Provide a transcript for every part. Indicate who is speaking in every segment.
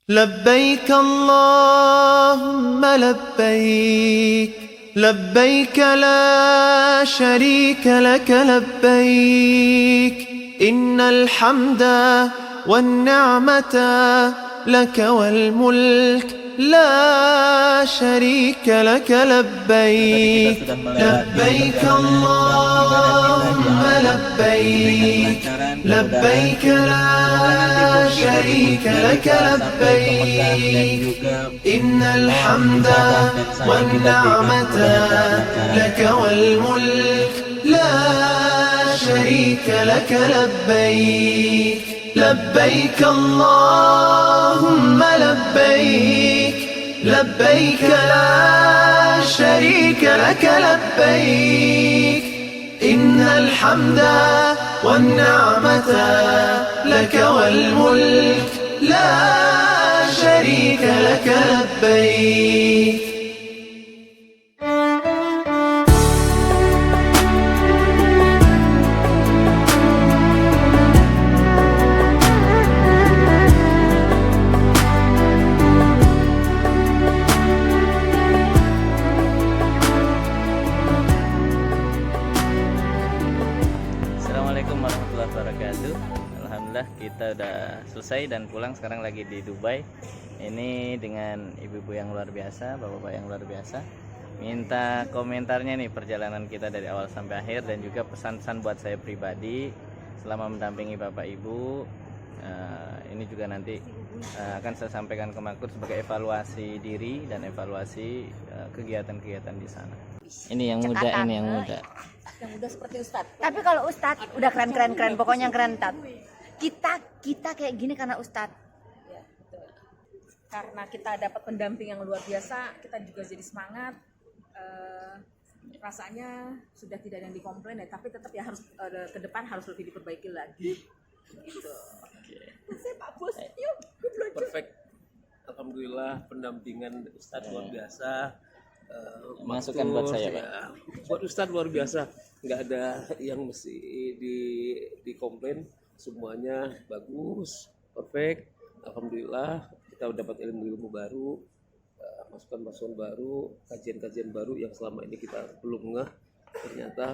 Speaker 1: لبيك اللهم لبيك لبيك لا شريك لك لبيك إن الحمد والنعمة لك والملك لا شريك لك لبيك لبيك اللهم لبيك لبيك لا شريك لك لبيك إن الحمد والنعمة لك والملك لا شريك لك لبيك لبيك اللهم لبيك لبيك لا شريك لك لبيك إن الحمد والنعمة لك والملك لا شريك لك لبيك.
Speaker 2: Assalamualaikum warahmatullahi wabarakatuh. Alhamdulillah kita udah selesai dan pulang, sekarang lagi di Dubai. Ini dengan ibu-ibu yang luar biasa, bapak-bapak yang luar biasa. Minta komentarnya nih perjalanan kita dari awal sampai akhir, dan juga pesan-pesan buat saya pribadi selama mendampingi bapak ibu. Ini juga nanti akan saya sampaikan ke Maktur sebagai evaluasi diri dan evaluasi kegiatan-kegiatan di sana. Ini yang muda, ini yang muda.
Speaker 3: Yang udah seperti Ustadz.
Speaker 4: Tapi kalau Ustadz udah keren, pokoknya keren Tat. Kita kayak gini karena Ustadz.
Speaker 3: Ya, betul. Karena kita dapat pendamping yang luar biasa, kita juga jadi semangat. Rasanya sudah tidak ada yang dikomplain ya, tapi tetap ya harus ke depan harus lebih diperbaiki lagi. Gitu. Saya Pak Bos, yuk belajar.
Speaker 5: Perfect. Alhamdulillah pendampingan Ustadz luar biasa.
Speaker 2: Masukan buat saya, Pak.
Speaker 5: Ya, buat Ustadz luar biasa. Nggak ada yang mesti dikomplain. Semuanya bagus, perfect. Alhamdulillah kita udah dapat ilmu-ilmu baru, masukan-masukan baru, kajian-kajian baru yang selama ini kita belum ngeh. Ternyata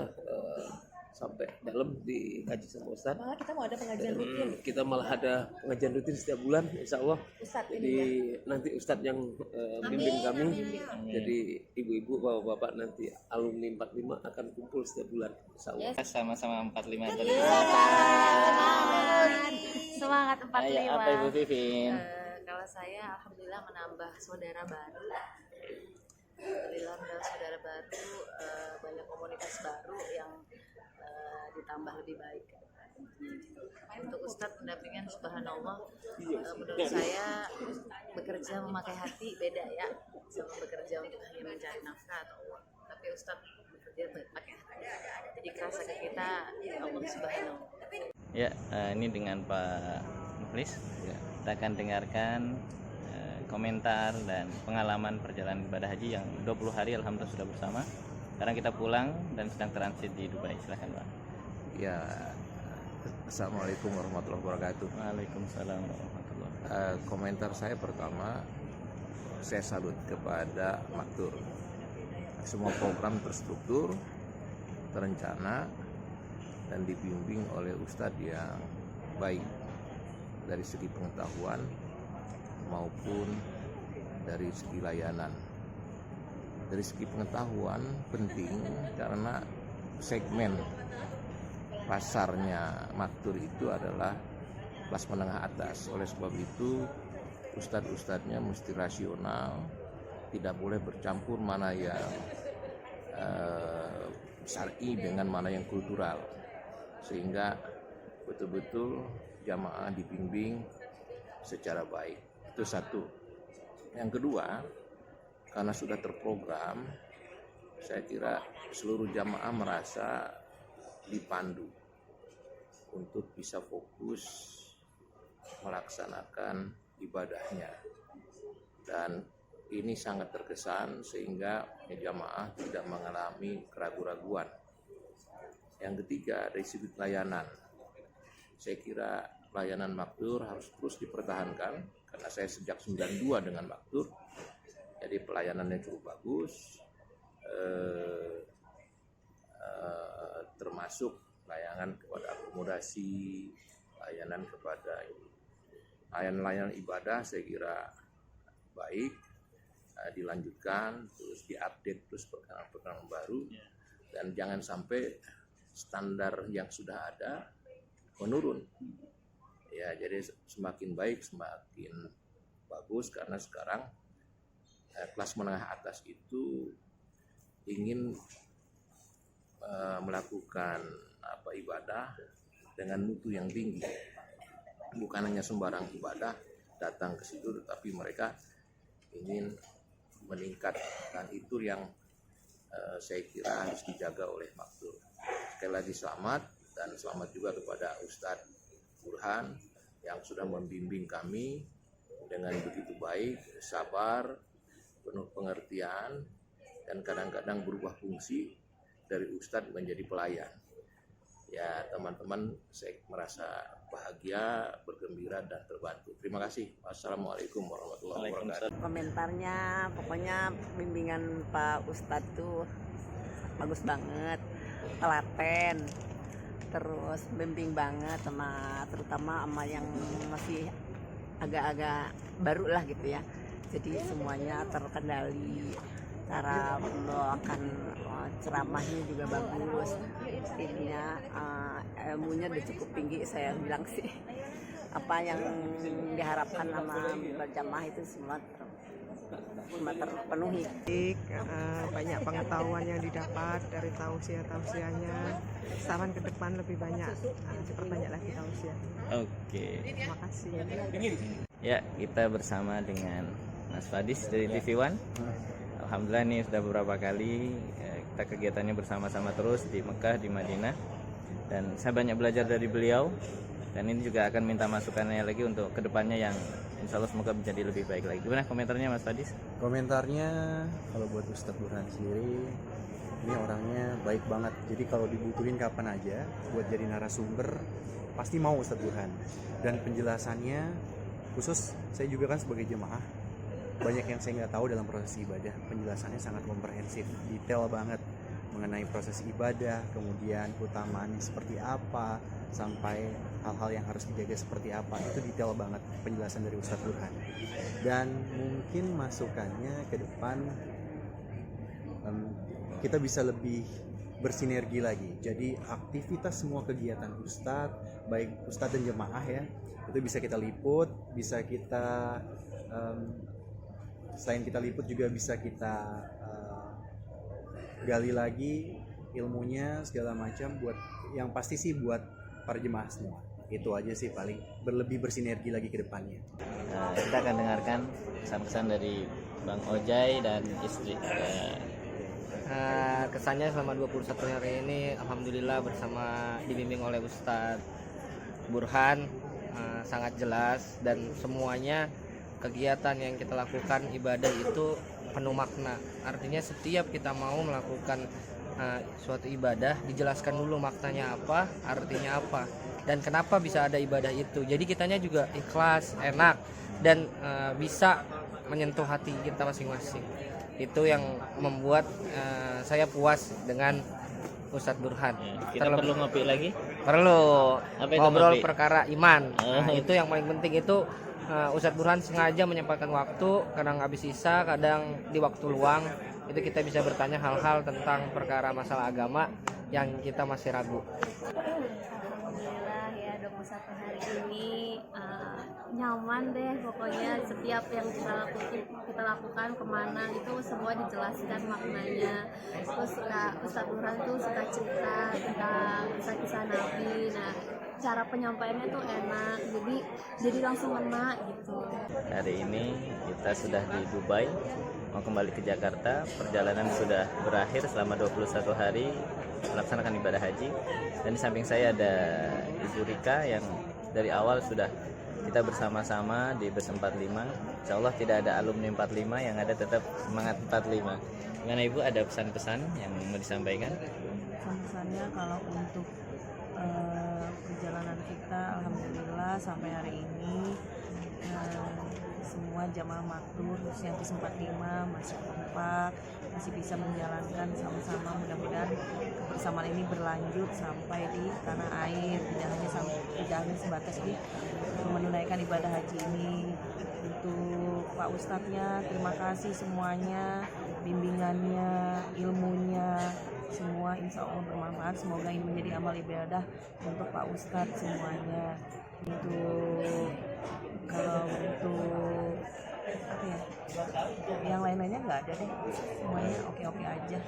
Speaker 5: sampai dalam dikaji sama Ustadz.
Speaker 3: Malah kita mau ada pengajian rutin.
Speaker 5: Kita malah ada pengajian rutin setiap bulan, insya Allah.
Speaker 3: Ustadz
Speaker 5: Jadi nanti Ustadz yang bimbing kami. Jadi ibu-ibu, bapak-bapak nanti alumni 45 akan kumpul setiap bulan, insya Allah.
Speaker 2: Sama-sama 45 tadi.
Speaker 4: Semangat 45.
Speaker 2: Ayo, apa Ibu Vivin?
Speaker 4: Kalau saya alhamdulillah menambah saudara baru. Alhamdulillah menambah saudara baru, banyak komunitas baru yang ditambah lebih baik. Untuk Ustadz pendampingan subhanallah, menurut saya bekerja memakai hati beda ya sama bekerja untuk hanya mencari nafkah atau uang. Tapi Ustadz bekerja pakai hati, jadi kerasa ke kita Allah subhanallah.
Speaker 2: Ya, ini dengan Pak Mukhlis. Kita akan dengarkan komentar dan pengalaman perjalanan ibadah haji yang 20 hari alhamdulillah sudah bersama. Sekarang kita pulang dan sedang transit di Dubai. Silahkan Pak.
Speaker 6: Ya, Assalamualaikum warahmatullahi wabarakatuh.
Speaker 2: Waalaikumsalam warahmatullahi wabarakatuh.
Speaker 6: Komentar saya pertama, saya salut kepada Maktur. Semua program terstruktur, terencana, dan dibimbing oleh Ustadz yang baik dari segi pengetahuan maupun dari segi layanan. Dari segi pengetahuan penting karena segmen pasarnya Maktur itu adalah kelas menengah atas. Oleh sebab itu ustadz-ustadznya mesti rasional, tidak boleh bercampur mana yang syar'i dengan mana yang kultural, sehingga betul-betul jamaah dibimbing secara baik. Itu satu. Yang kedua, karena sudah terprogram, saya kira seluruh jamaah merasa dipandu untuk bisa fokus melaksanakan ibadahnya, dan ini sangat terkesan sehingga jamaah tidak mengalami keraguan-raguan. Yang ketiga, dari segi layanan, saya kira layanan Maktur harus terus dipertahankan karena saya sejak 92 dengan Maktur, jadi pelayanannya cukup bagus, termasuk layanan kepada akomodasi, layanan kepada layanan ibadah saya kira baik, dilanjutkan, terus diupdate terus perkembangan baru, dan jangan sampai standar yang sudah ada menurun. Ya, jadi semakin baik, semakin bagus, karena sekarang kelas menengah atas itu ingin melakukan ibadah dengan mutu yang tinggi. Bukan hanya sembarang ibadah datang ke situ, tetapi mereka ingin meningkatkan itu yang saya kira harus dijaga oleh Maktur. Sekali lagi selamat, dan selamat juga kepada Ustadz Burhan yang sudah membimbing kami dengan begitu baik, sabar, penuh pengertian, dan kadang-kadang berubah fungsi dari Ustadz menjadi pelayan. Ya, teman-teman, saya merasa bahagia, bergembira, dan terbantu. Terima kasih. Wassalamualaikum warahmatullahi wabarakatuh.
Speaker 7: Komentarnya, pokoknya bimbingan Pak Ustadz tuh bagus banget, telaten, terus bimbing banget, terutama sama yang masih agak-agak baru lah gitu ya. Jadi semuanya terkendali, cara membawakan ceramahnya juga bagus, ininya ilmunya udah cukup tinggi, saya bilang sih. Apa yang diharapkan sama berjamaah itu semua terpenuhi.
Speaker 8: Banyak pengetahuan yang didapat dari tausiah-tausiahnya. Saran ke depan lebih banyak, diperbanyak lagi tausiah.
Speaker 2: Oke.
Speaker 8: Terima kasih.
Speaker 2: Ya, kita bersama dengan Mas Fadis dari TV One. Alhamdulillah ini sudah beberapa kali kita kegiatannya bersama-sama terus di Mekah, di Madinah, dan saya banyak belajar dari beliau, dan ini juga akan minta masukannya lagi untuk kedepannya yang insya Allah semoga menjadi lebih baik lagi. Gimana komentarnya Mas Fadis?
Speaker 9: Komentarnya kalau buat Ustadz Burhan sendiri, ini orangnya baik banget, jadi kalau dibutuhin kapan aja buat jadi narasumber pasti mau Ustadz Burhan. Dan penjelasannya, khusus saya juga kan sebagai jemaah, banyak yang saya nggak tahu dalam proses ibadah. Penjelasannya sangat komprehensif, detail banget mengenai proses ibadah, kemudian utamaannya seperti apa, sampai hal-hal yang harus dijaga seperti apa. Itu detail banget penjelasan dari Ustadz Burhan. Dan mungkin masukannya ke depan kita bisa lebih bersinergi lagi. Jadi aktivitas semua kegiatan Ustadz, baik Ustadz dan jemaah ya, itu bisa kita liput, bisa kita selain kita liput juga bisa kita gali lagi ilmunya segala macam, buat yang pasti sih buat para jemaah semua. Itu aja sih, paling lebih bersinergi lagi ke depannya.
Speaker 2: Nah, kita akan dengarkan pesan-pesan dari Bang Ojai dan istri.
Speaker 10: Kesannya selama 21 hari ini alhamdulillah bersama dibimbing oleh Ustadz Burhan sangat jelas, dan semuanya kegiatan yang kita lakukan ibadah itu penuh makna. Artinya setiap kita mau melakukan suatu ibadah, dijelaskan dulu maknanya apa, artinya apa, dan kenapa bisa ada ibadah itu. Jadi kitanya juga ikhlas, enak, dan bisa menyentuh hati kita masing-masing. Itu yang membuat saya puas dengan Ustadz Burhan.
Speaker 2: Kita perlu ngopi lagi?
Speaker 10: Perlu. Ngobrol
Speaker 2: ngopi?
Speaker 10: Perkara iman. Itu yang paling penting. Itu Ustadz Burhan sengaja menyempatkan waktu, kadang habis isya, kadang di waktu luang, itu kita bisa bertanya hal-hal tentang perkara masalah agama yang kita masih ragu.
Speaker 11: Alhamdulillah ya, 21 hari ini nyaman deh pokoknya. Setiap yang kita lakukan kemana itu semua dijelaskan maknanya. Terus Ustadz Burhan tuh suka cerita tentang kisah-kisah Nabi. Nah, cara penyampaiannya tuh enak, jadi langsung ngena gitu.
Speaker 2: Hari ini kita sudah di Dubai, mau kembali ke Jakarta. Perjalanan sudah berakhir selama 21 hari melaksanakan ibadah haji, dan di samping saya ada Ibu Rika yang dari awal sudah kita bersama-sama di bus 45. Insya Allah tidak ada alumni 45, yang ada tetap semangat 45. Gimana Ibu, ada pesan-pesan yang mau disampaikan?
Speaker 8: Pesannya kalau untuk perjalanan kita alhamdulillah sampai hari ini
Speaker 7: semua jamaah maktur khususnya yang 45 masih kompak, masih bisa menjalankan sama-sama. Mudah-mudahan kebersamaan ini berlanjut sampai di tanah air, tidak hanya sebatas di menunaikan ibadah haji ini. Untuk Pak Ustadznya, terima kasih semuanya, bimbingannya, ilmunya, semua insya Allah bermanfaat. Semoga ini menjadi amal ibadah untuk Pak Ustadz semuanya. Kalau untuk apa ya, yang lain-lainnya nggak ada deh, semuanya oke-oke aja.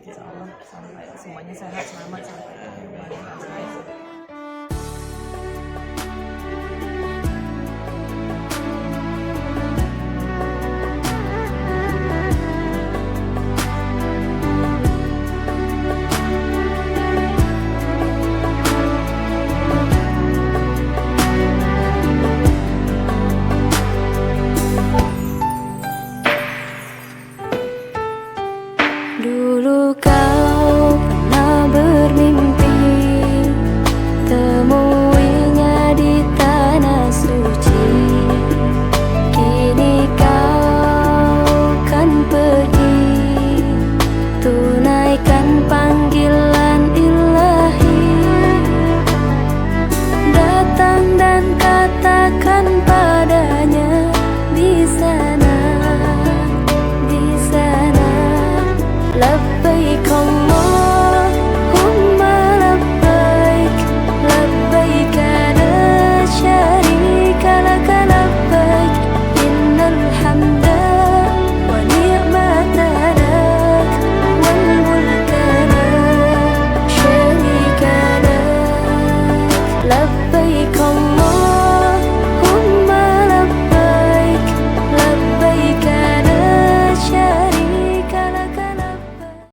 Speaker 7: Insya Allah sampai semuanya sehat, selamat sampai kembali.